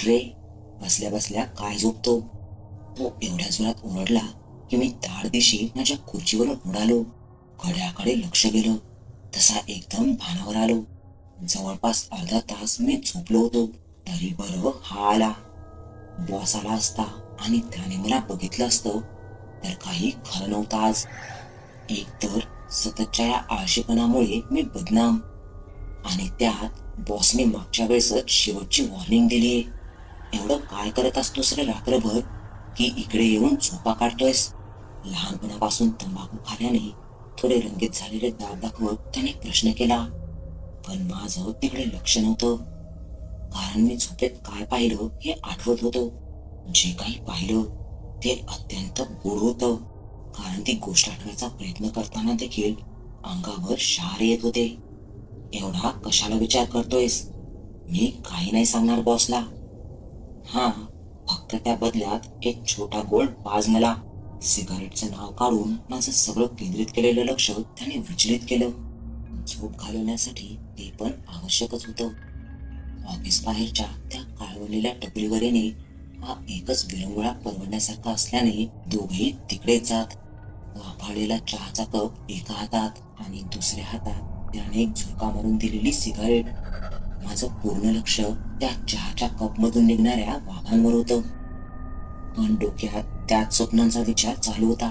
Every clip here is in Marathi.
उठ रे, बसल्या बसल्या काय झोपतो? तो एवढ्या जोरात ओरडला की मी ताडदिशी माझ्या खुर्चीवरून उडालो. घड्याकडे लक्ष गेलं, तसा एकदम भानावर आलो. जवळपास अर्धा तास मी झोपलो होतो. तरी बरं हा आला. बॉस आला असता आणि त्याने मला बघितलं असतं तर काही खरं नव्हतं आज. एकतर सततच्या या आळशीपणामुळे मी बदनाम, आणि त्यात बॉसने मागच्या वेळेसच शेवटची वॉर्निंग दिलीये. एवढं काय करत असतोस रे रात्रभर की इकडे येऊन झोपा काढतोयस? लहानपणापासून तंबाखू खाल्याने थोडे रंगीत झालेले दात दाखवत त्याने प्रश्न केला. पण माझं तिकडे लक्ष नव्हतं, कारण मी झोपेत काय पाहिलं हे आठवत होतं. जे काही पाहिलं ते अत्यंत गोड होतं, कारण ती गोष्ट आठवायचा प्रयत्न करताना देखील अंगावर शहार येत होते. एवढा कशाला विचार करतोयस? मी काही नाही सांगणार बॉसला. हा, फक्त त्या बदल्यात एक छोटा गोल्ड पाज मला. सिगारेटचं नाव काढून माझं सगळं केंद्रित केलेलं लक्ष त्याने विचलित केलं. झोप घालवण्यासाठी ते पण आवश्यकच होतं. ऑफिस बाहेरच्या त्या काळवलेल्या टपरीवर येणे हा एकच विरंगुळा परवडण्यासारखा असल्याने दोघेही तिकडेच जात. वाफाळलेला चहाचा कप एका हातात आणि दुसऱ्या हातात त्याने एक झुरका मारून दिलेली सिगारेट. माझं पूर्ण लक्ष त्या चहाच्या कप मधून निघणाऱ्या वाफांवर होतं. पण डोक्यात त्याच स्वप्नांचा विचार चालू होता.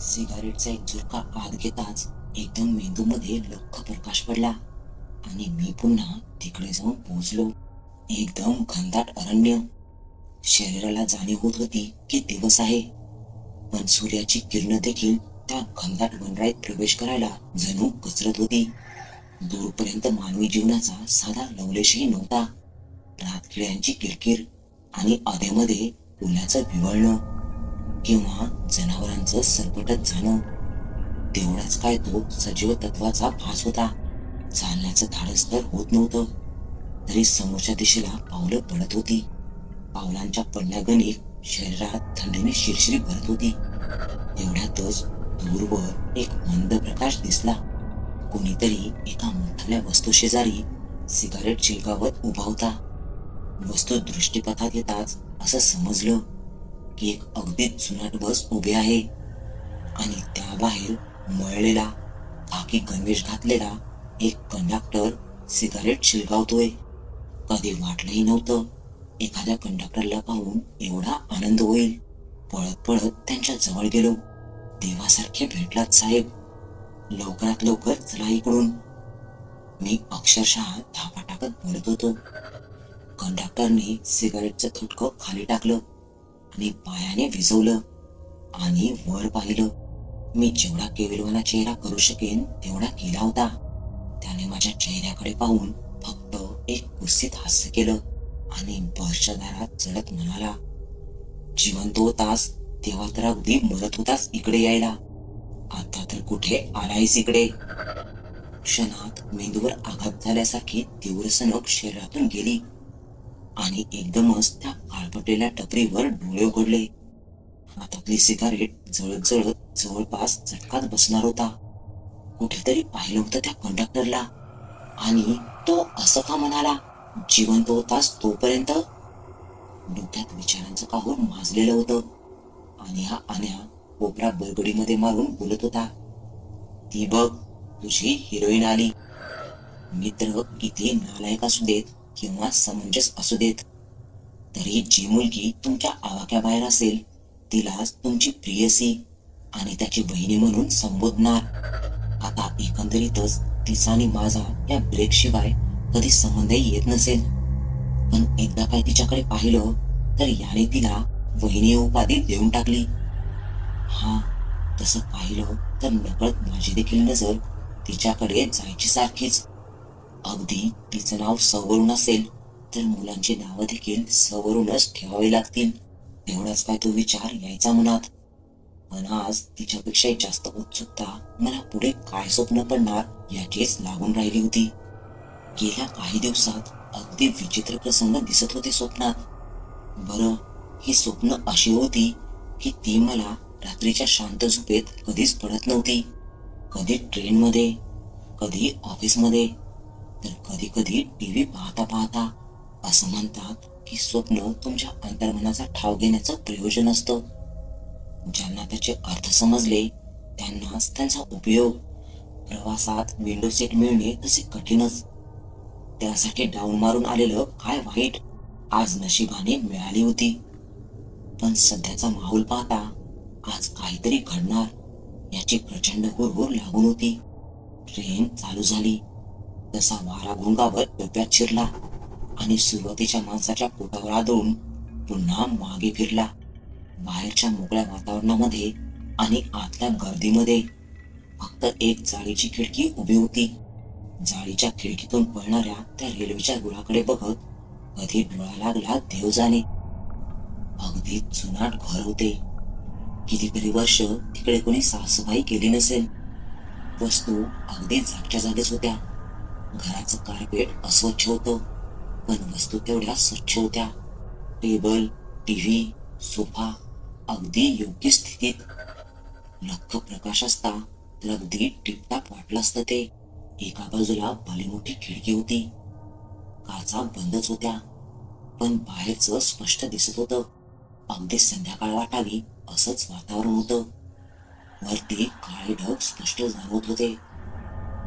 सिगारेटचा एक झुरका आत घेताच एकदम मेंदूमध्ये लख्ख प्रकाश पडला आणि मी पुन्हा तिकडे जाऊन पोहोचलो. एकदम घनदाट अरण्य. शरीराला जाणीव होत होती की दिवस आहे, पण सूर्याची किरण देखील त्या घनदाट वनराईत प्रवेश करायला जणू कचरत होती. दूरपर्यंत मानवी जीवनाचा साधा लवलेशही नव्हता. रातकिड्यांची किरकिर आणि अधेमध्ये पुण्याचं विवळणं किंवा जनावरांचं सरपटत जाणं. तेवढाच काय तो सजीव तत्वाचा भास होता. चालण्याचं धाडस तर होत नव्हतं, तरी समोरच्या दिशेला पावलं पडत होती. पावलांच्या पडण्यागणिक शरीरात थंडीने शिरशिरी भरत होती. तेवढ्यातच दूरवर एक मंद प्रकाश दिसला. कोणीतरी एका मोठ्या वस्तू शेजारी सिगारेट चिलकावत उभा होता. वस्तू दृष्टीपथात येताच असं समजलं की एक अगदी जुनाट बस उभी आहे आणि त्याबाहेर मळलेला खाकी गणवेश घातलेला एक कंडक्टर सिगारेट शिलकावतोय. कधी वाटलंही नव्हतं एखाद्या कंडक्टरला पाहून एवढा आनंद होईल. पळत पळत त्यांच्या जवळ गेलो. देवासारखे भेटलात साहेब, लवकरात लवकर चला इकडून. मी अक्षरशः धापा टाकत बोलत होतो. कंडक्टरने सिगारेटचं थुटकं खाली टाकलं आणि पायाने विझवलं आणि वर पाहिलं. मी जेवढा केविलवाना चेहरा करू शकेन तेवढा केला होता. त्याने माझ्या चेहऱ्याकडे पाहून फक्त एक कुत्सित हास्य केलं आणि बसच्या दारात चढत म्हणाला, जिवंत होतास तेव्हा तर अगदी मरत होतास इकडे यायला, आता तर कुठे आलायस इकडे? क्षणात मेंदूवर आघात झाल्यासारखी तीव्र सनक शरीरातून गेली आणि एकदमच त्या काळपटलेल्या टपरीवर डोळे उघडले. हातातली सिगारेट जळत जळत जवळपास झटकात बसणार होता. कुठेतरी पाहिलं होतं त्या कंडक्टरला, आणि तो असं का म्हणाला, जिवंत होतास तोपर्यंत? डोक्यात विचारांचं काहूर माजलेलं होतं आणि हा आन्या कोपरा बरगडीमध्ये मारून बोलत होता, ती बघ तुझी हिरोईन आली. मित्र किती नालायक असू देत किंवा समंजस असू देत, तरी जी मुलगी तुमच्या आवाक्याबाहेर असेल तिलाच तुमची प्रियसी आणि त्याची बहिणी म्हणून संबोधणार. आता एकंदरीतच तिचा आणि माझा या ब्रेक शिवाय कधी संबंधही येत नसेल, पण एकदा काय तिच्याकडे पाहिलं तर याने तिला वहिनी उपाधी देऊन टाकली. हा, तसं पाहिलं तर नकळत माझी देखील नजर तिच्याकडे जायची सारखीच. अगदी तिचं नाव सवरून असेल तर मुलांची नावं देखील सवरूनच ठेवावी लागतील, तेवढाच काय तो विचार यायचा मनात. पण आज तिच्यापेक्षाही जास्त उत्सुकता मला पुढे काय स्वप्न पडणार याचीच लागून राहिली होती. गेल्या काही दिवसात अगदी विचित्र प्रसंग दिसत होते स्वप्नात. बरं, ही स्वप्न अशी होती की ती मला रात्रीच्या शांत झोपेत कधीच पडत नव्हती. कधी ट्रेनमध्ये, कधी ऑफिसमध्ये, तर कधी कधी टीव्ही पाहता पाहता. असं म्हणतात की स्वप्न तुमच्या अंतर्मनाचा ठाव घेण्याचं प्रयोजन असतं. ज्यांना त्याचे अर्थ समजले त्यांनाच त्यांचा उपयोग. प्रवासात विंडो सीट मिळणे तसे कठीणच. त्यासाठी डाऊन मारून आलेलं काय वाईट, आज नशिबाने मिळाली होती. पण सध्याचा माहोल पाहता आज काहीतरी घडणार याची प्रचंड हुरहुर लागून होती. ट्रेन चालू झाली तसा वारा घोंगावत डोक्यात शिरला आणि सुरुवातीच्या माणसाच्या पोटावर आदळून पुन्हा मागे फिरला. बाहेरच्या मोकळ्या वातावरणामध्ये आणि आतल्या गर्दीमध्ये फक्त एक जाळीची खिडकी उभी होती. जाळीच्या खिडकीतून पळणाऱ्या त्या रेल्वेच्या रुळाकडे बघत कधी डोळा लागला देव जाणे. अगदी जुनाट घर होते. कितीतरी वर्ष तिकडे कोणी साफसफाई केली नसेल. वस्तू अगदी जागच्या जागेच होत्या. घराचं कार्पेट अस्वच्छ होतं, पण वस्तू तेवढ्या स्वच्छ होत्या. टेबल, टीव्ही, सोफा अगदी योग्य स्थितीत. लख्ख प्रकाश असता तर अगदी टिपटाप वाटलं असतं ते. एका बाजूला भली मोठी खिडकी होती. काचा बंदच होत्या, पण बाहेरचं स्पष्ट दिसत होतं. अगदी संध्याकाळ वाटावी असंच वातावरण होतं. वरती काळे ढग स्पष्ट जाणवत होते.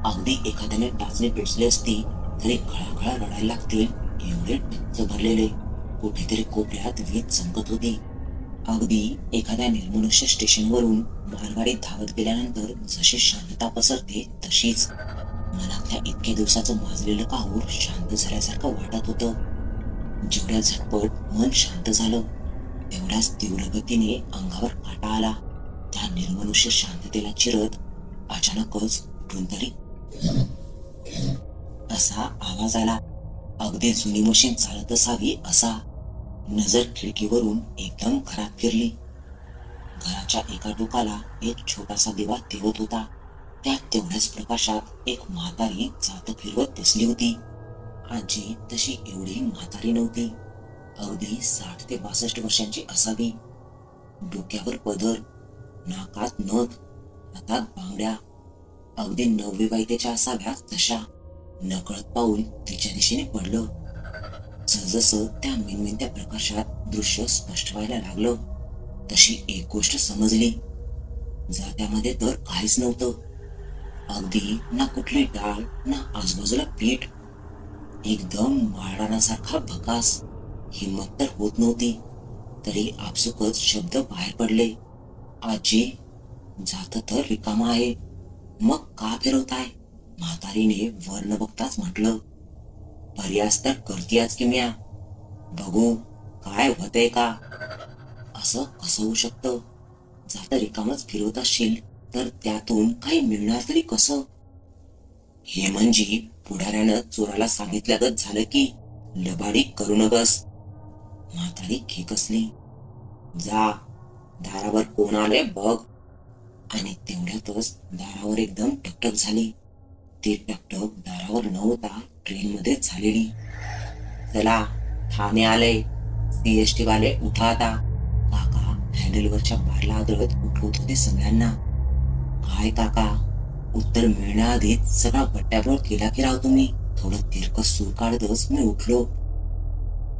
अगदी एखाद्याने टाचणी पेटली असती तरी खळाखळा रडायला लागतील एवढे टच्च भरलेले. कुठेतरी कोपऱ्यात वीज चमकत होती. अगदी एखाद्या निर्मनुष्य स्टेशनवरून मालगाडीत धावत गेल्यानंतर जशी शांतता पसरते तशीच मनातल्या इतक्या दिवसाचं माजलेलं काहूर शांत झाल्यासारखं वाटत होतं. जेवढ्या झटपट मन शांत झालं तेवढ्याच तीव्र गतीने अंगावर काटा आला. त्या निर्मनुष्य शांततेला चिरत अचानकच कुठून तरी असा आवाज आला. अगदी जुनी मशीन चालत असावी असा. नजर खिडकीवरून एकदम घरात फिरली. घराच्या एका टोकाला एक छोटासा दिवा तेवत होता. त्या तेवढ्याच प्रकाशात एक म्हातारी जात फिरवत बसली होती. आजी तशी एवढी म्हातारी नव्हती. अगदी 60 ते 62 वर्षांची असावी. डोक्यावर पदर, नाकात नथ, हातात बांगड्या, अगदी 9वी बायतेच्या असाव्या तशा. नकळत पाऊल तिच्या दिशेने पडलं. जसजसं त्या मिनमिनत्या प्रकाशात दृश्य स्पष्ट व्हायला लागलं तशी एक गोष्ट समजली. जात्यामध्ये तर काहीच नव्हतं. अगदी ना कुठली डाळ ना आजूबाजूला पीठ. एकदम माळरानासारखा भकास. हिंमत तर होत नव्हती तरी आपसुकच शब्द बाहेर पडले. आजी, जात तर रिकामा आहे, मग का फिरवताय? म्हातारीने वर न बघताच म्हटलं. पर्यास तर करतीयाच की म्या. बघू काय होतंय का. असं कसं होऊ शकतं? जात रिकामच फिरवत असशील तर त्यातून काही मिळणार तरी कसं? हे म्हणजे पुढाऱ्यानं चोराला सांगितल्यागत झालं की लबाडी करू नकस. म्हातारी खेकसली. जा, दारावर कोण आले बघ. आणि तेवढ्यातच दारावर एकदम टकटक झाली. ती टकटक दारावर न होता ट्रेनमध्ये झालेली. चला, ठाणे आले. CST वाले उठा आता. काका हँडलवरच्या बारला आदळत उठवत होते सगळ्यांना. काय काका, उत्तर मिळण्याआधीच सगळा बट्ट्याबोळ केला की राव तुम्ही. थोडं तिरकस सूर काढतच मी उठलो.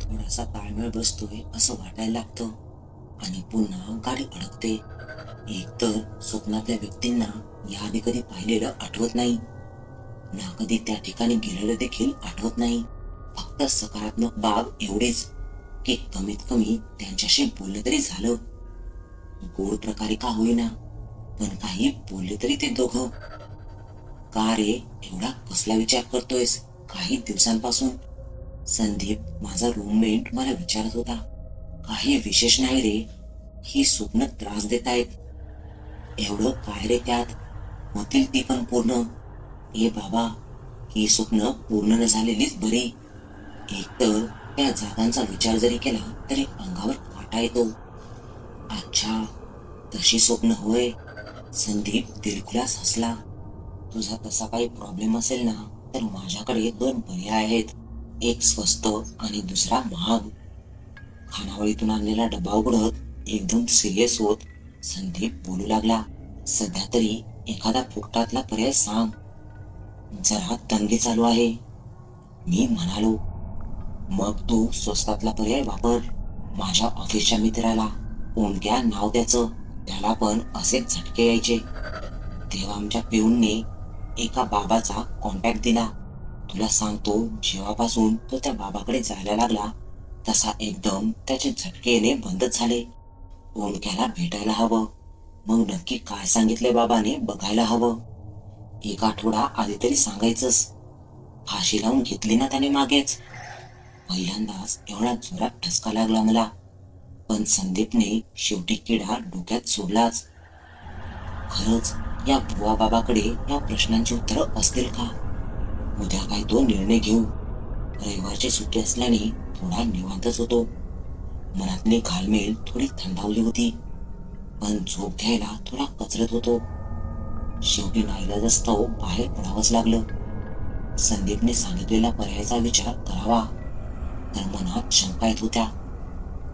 थोडासा ताळमेळ बसतोय असं वाटायला लागतं आणि पुन्हा गाडी अडकते. एकतर स्वप्नातल्या व्यक्तींना याआधी कधी पाहिलेलं आठवत नाही, ना कधी त्या ठिकाणी गेलेलं देखील आठवत नाही. फक्त सकारात्मक बाब एवढीच की कमीत कमी त्यांच्याशी बोललं तरी झालं. गोड प्रकारे का होईना, पण काही बोलले तरी ते दोघं. का रे एवढा कसला विचार करतोयस काही दिवसांपासून? संदीप माझा रूममेट मला विचारत होता. काही विशेष नाही रे, ही स्वप्न त्रास देत आहेत. एवढं काय रे त्यात, होतील ती पण पूर्ण. ए बाबा, ही स्वप्न पूर्ण न झालेलीच बरी. एकतर त्या जागांचा विचार जरी केला तरी अंगावर काटा येतो. अच्छा, तशी स्वप्न होय. संदीप दिलखुलास हसला. तुझा तसा काही प्रॉब्लेम असेल ना तर माझ्याकडे 2 पर्याय आहेत. एक स्वस्त आणि दुसरा महाग. खानावळीतून आणलेला डबा उघडत एकदम सिरियस होत संदीप बोलू लागला. सध्या तरी एखादा फुकटातला पर्याय सांग. जरा तंगी चालू आहे. मी म्हणालो. मग तू स्वस्तातला पर्याय वापर. माझ्या ऑफिसच्या मित्राला, ओमक्या नाव त्याचं, त्याला पण असेच झटके यायचे. तेव्हा आमच्या पिऊनने एका बाबाचा कॉन्टॅक्ट दिला. तुला सांगतो, जेव्हापासून तो त्या बाबाकडे जायला लागला तसा एकदम त्याचे झटके येणे बंदच झाले. ओमक्याला भेटायला हवं. मग नक्की काय सांगितलंय बाबाने बघायला हवं. एक आठवडा आधी तरी सांगायचंच. फाशी लावून घेतली ना त्याने मागेच. पहिल्यांदाच एवढा जोरात ठसका लागला मला. पण संदीपने शेवटी किडा डोक्यात सोडलाच. खरंच या बुवा बाबाकडे या प्रश्नांची उत्तरं असतील का? उद्या काय तो निर्णय घेऊ. रविवारची सुट्टी असल्याने थोडा निवांतच होतो. मनातली घालमेल थोडी थंडावली होती, पण झोप घ्यायला थोडा कचरत होतो. शेवटी नाईलाजास्तव बाहेर पडावंच लागलं. संदीपने सांगितलेला पर्यायाचा विचार करावा, तर मनात शंका येत होत्या.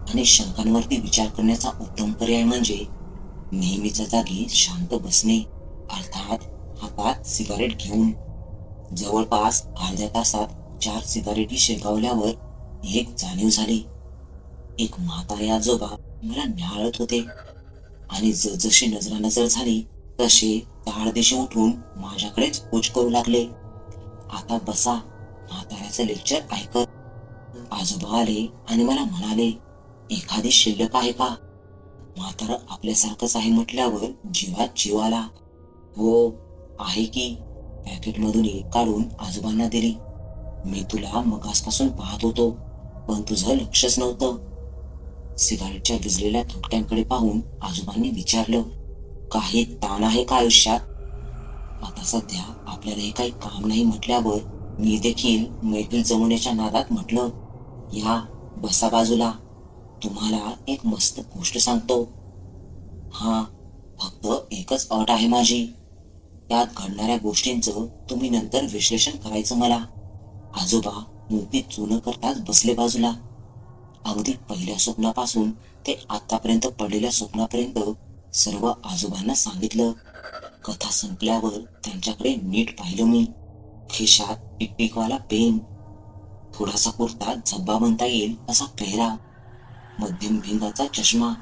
आणि शंकांवरती विचार करण्याचा उत्तम पर्याय म्हणजे नेहमीच्या जागी शांत बसणे, अर्थात हातात सिगारेट घेऊन. जवळपास अर्ध्या तासात 4 सिगारेटी शेगावल्यावर एक जाणीव झाली. एक म्हातारे आजोबा मला न्याहाळत होते आणि जसजशी नजरानजर झाली तसे ताडदेशी उठून माझ्याकडेच कूच करू लागले. आता बसा, म्हाताऱ्याचं लेक्चर ऐकत. आजोबा आले आणि मला म्हणाले, एखादी शिल्लक आहे का? म्हातारं आपल्यासारखंच आहे म्हटल्यावर जीवात जीव आला. हो आहे की. पॅकेटमधून एक काढून आजोबांना दिली. मी तुला मगासपासून पाहत होतो, पण तुझं लक्षच नव्हतं. सिगारेटच्या विजलेल्या तुटक्यांकडे पाहून आजोबांनी विचारलं, काही ताण आहे का आयुष्यात? आता सध्या आपल्याला हे काही काम नाही म्हटल्यावर मी देखील मैफिल जमवण्याच्या नादात म्हटलं, या बसा बाजूला. तुम्हाला एक मस्त गोष्ट सांगतो. हा, फक्त एकच अट आहे माझी. त्यात घडणाऱ्या गोष्टींचं तुम्ही नंतर विश्लेषण करायचं मला. आजोबा मोठीत चून करताच बसले बाजूला. अगदी पहिल्या स्वप्नापासून ते आतापर्यंत पडलेल्या स्वप्नापर्यंत सर्व आजोबांना सांगितलं. कथा संपल्यावर त्यांच्याकडे नीट पाहिलं मी. खिशात टिकटिकवाला पेन, थोडासा कुर्ता झब्बा म्हणता येईल असा पेहरा, मध्यम भिंगाचा चष्मा,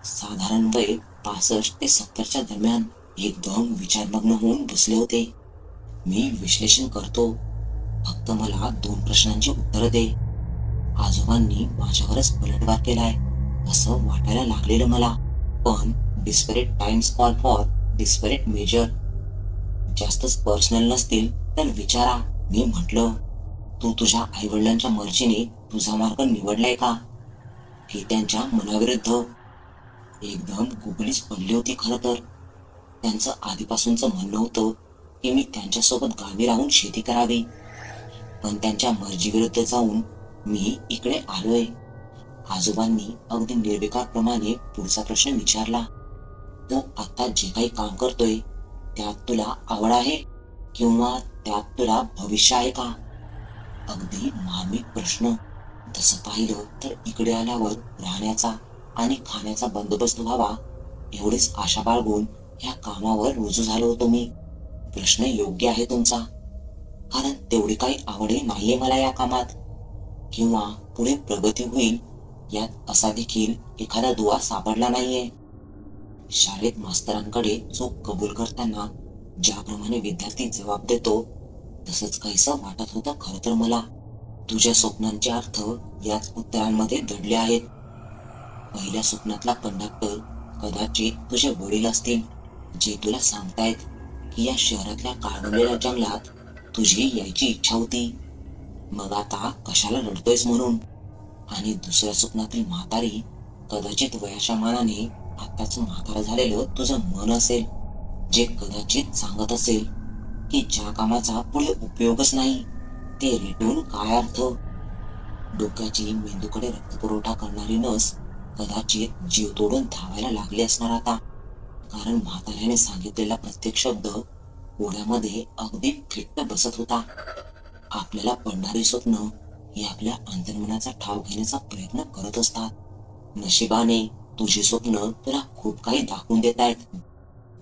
साधारण वय 65 ते 70च्या दरम्यान. एकदम विचारमग्न होऊन बसले होते. मी विश्लेषण करतो, फक्त मला 2 प्रश्नांची उत्तरं दे. आजोबांनी माझ्यावरच पलटवार केलाय असं वाटायला लागलेलं मला. पण desperate times call for desperate measure. जास्तच पर्सनल नसतील तर विचारा. मी म्हटलं, तू तुझ्या आईवडिलांच्या मर्जीने तुझा मार्ग निवडलाय का, की त्यांच्या मनाविरुद्ध? एकदम गुबलीच पडली होती. खरं तर त्यांचं आधीपासूनच म्हणणं होतं की मी त्यांच्यासोबत गावी राहून शेती करावी, पण त्यांच्या मर्जीविरुद्ध जाऊन मी इकडे आलोय. आजोबांनी अगदी निर्विकारप्रमाणे पुढचा प्रश्न विचारला, तो आता जे काही काम करतोय त्यात तुला आवड आहे, किंवा त्यात तुला भविष्य आहे का? अगदी मार्मिक प्रश्न. तसं पाहिलं तर इकडे आल्यावर राहण्याचा आणि खाण्याचा बंदोबस्त व्हावा एवढीच आशा बाळगून ह्या कामावर रुजू झालो होतो मी. प्रश्न योग्य आहे तुमचा, कारण तेवढी काही आवडही नाहीये मला या कामात, किंवा पुढे प्रगती होईल यात असा देखील एखादा दुवा सापडला नाहीये. शाळेत मास्तरांकडे चूक कबूल करताना ज्याप्रमाणे विद्यार्थी जबाब देतो तसंच काहीसं वाटत होतं खरं तर मला. तुझ्या स्वप्नांचे अर्थ याच उत्तरांमध्ये दडले आहेत. पहिल्या स्वप्नातला कंडक्टर कदाचित तुझे वडील असतील, जे तुला सांगतायत की या शहरातल्या काळवंडलेल्या जंगलात तुझी यायची इच्छा होती, मग आता कशाला रडतोयस म्हणून. आणि दुसऱ्या स्वप्नातील म्हातारी कदाचित वयाच्या मानाने आत्ताच म्हातारा झालेलं तुझं मन असेल, जे कदाचित सांगत असेल की ज्या कामाचा पुढे उपयोगच नाही ते रेटून काय अर्थ. डोक्याची मेंदूकडे रक्तपुरवठा करणारी नस कदाचित जीव तोडून धावायला लागली असणार आता, कारण म्हाताऱ्याने सांगितलेला प्रत्येक शब्द डोळ्यामध्ये अगदी फिट्ट बसत होता. आपल्याला पडणारी स्वप्न ही आपल्या अंतर्मनाचा ठाव घेण्याचा प्रयत्न करत असतात. नशिबाने तुझी स्वप्न तुला खूप काही दाखवून देत आहेत.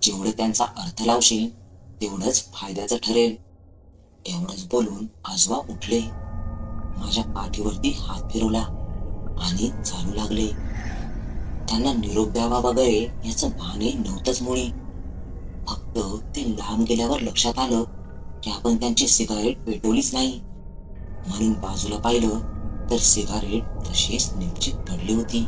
जेवढे त्यांचा अर्थ लावशील तेवढंच फायद्याचं ठरेल. एवढंच बोलून आजोबा उठले. माझ्या पाठीवरती हात फिरवला आणि चालू लागले. त्यांना निरोप द्यावा वगैरे याचं भानही नव्हतंच मुळी. फक्त ते लांब गेल्यावर लक्षात आलं की आपण त्यांची सिगारेट पेटवलीच नाही. म्हणून बाजूला पाहिलं तर सिगारेट तशीच निश्चित पडली होती.